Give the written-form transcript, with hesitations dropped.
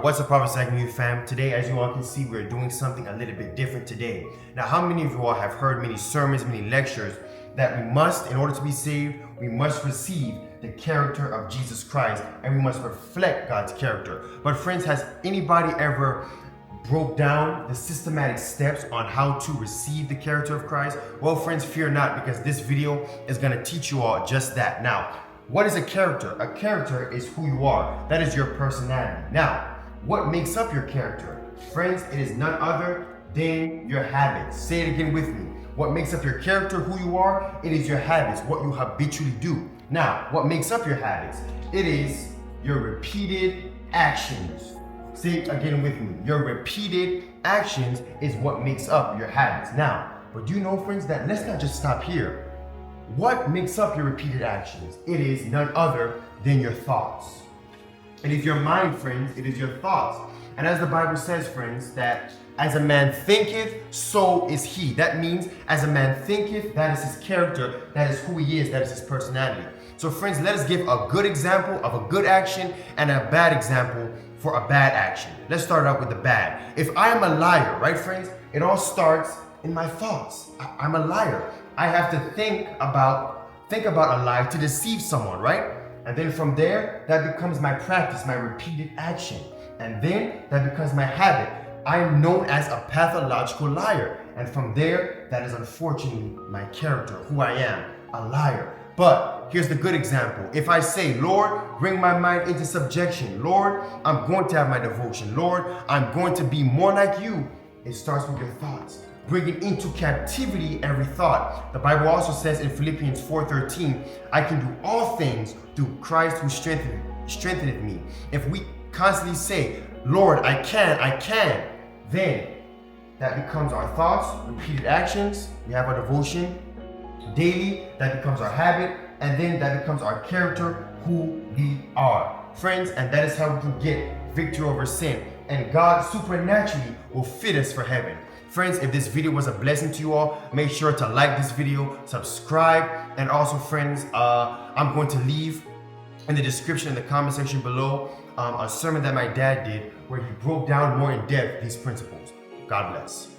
What's up, Prophet Zach New fam? Today, as you all can see, we're doing something a little bit different today. Now, how many of you all have heard many sermons, many lectures that we must, in order to be saved, we must receive the character of Jesus Christ and we must reflect God's character. But friends, has anybody ever broke down the systematic steps on how to receive the character of Christ? Well, friends, fear not, because this video is going to teach you all just that. Now, what is a character? A character is who you are. That is your personality. Now, what makes up your character? Friends, it is none other than your habits. Say it again with me. What makes up your character, who you are? It is your habits, what you habitually do. Now, what makes up your habits? It is your repeated actions. Say it again with me. Your repeated actions is what makes up your habits. Now, but do you know, friends, that let's not just stop here. What makes up your repeated actions? It is none other than your thoughts. It is your mind, friends. It is your thoughts. And as the Bible says, friends, that as a man thinketh, so is he. That means as a man thinketh, that is his character, that is who he is, that is his personality. So friends, let us give a good example of a good action and a bad example for a bad action. Let's start out with the bad. If I am a liar, right, friends, it all starts in my thoughts. I'm a liar. I have to think about a lie to deceive someone, right? And then from there, that becomes my practice, my repeated action. And then that becomes my habit. I am known as a pathological liar. And from there, that is unfortunately my character, who I am, a liar. But here's the good example. If I say, Lord, bring my mind into subjection. Lord, I'm going to have my devotion. Lord, I'm going to be more like you. It starts with your thoughts. Bringing into captivity every thought. The Bible also says in Philippians 4:13, I can do all things through Christ who strengtheneth me. If we constantly say, Lord, I can, then that becomes our thoughts, repeated actions. We have our devotion daily, that becomes our habit, and then that becomes our character, who we are. Friends, and that is how we can get victory over sin. And God supernaturally will fit us for heaven. Friends, if this video was a blessing to you all, make sure to like this video, subscribe, and also, friends, I'm going to leave in the description, in the comment section below, a sermon that my dad did where he broke down more in depth these principles. God bless.